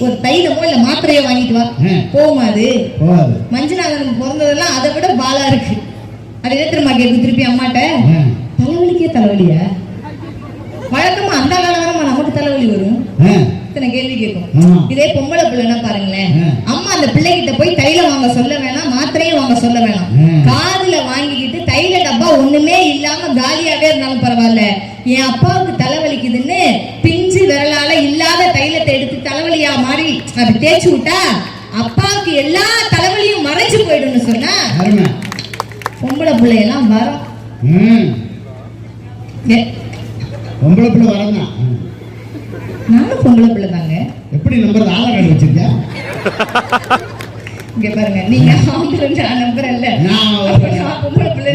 ஒரு தைலமோ இல்ல மாத்திரையோ வாங்கிட்டு வா. போகுமா அது? மஞ்சுநாதனுக்கு பிறந்ததெல்லாம் அதை விட பாலா இருக்கு. அது என்ன தெரியுமா கேட்கு திருப்பி அம்மாட்ட, தலைவலிக்கே தலைவலியா? வழக்கமா அந்த காலமா நமக்கு தலைவலி வரும், இத்தனை கேள்வி கேட்கும். இதே பொம்பளை பிள்ளைன்னா பாருங்களேன், அம்மா அந்த பிள்ளைகிட்ட போய் தைலம் வாங்க சொல்ல வேணாம், மாத்திரையும் வாங்க சொல்ல வேணாம், காதுல வாங்கிக்கிட்டு தைல டப்பா ஒண்ணுமே இல்லாம காலியாவே இருந்தாலும் பரவாயில்ல, என் அப்பாவுக்கு தலைவலிக்குதுன்னு பிஞ்சு விரலால இல்லாத தைலத்தை எடுத்து தலைவலியா மாறி அப்படி தேய்ச்சி விட்டா அப்பாவுக்கு எல்லா தலைவலியும் மறைச்சு போயிடும்னு சொன்னா பொம்பளை பிள்ளையெல்லாம் வரும். பொம்பளை பிள்ளை வரனா? நானும் பொம்பளை பிள்ளை தாங்க. எப்படி நம்பர் ஆதார் கார்டு வச்சிருக்க? இங்க பாருங்க, நீங்க ஆம்பளை நான் நம்புறேன்ல, பொம்பளை பிள்ளை.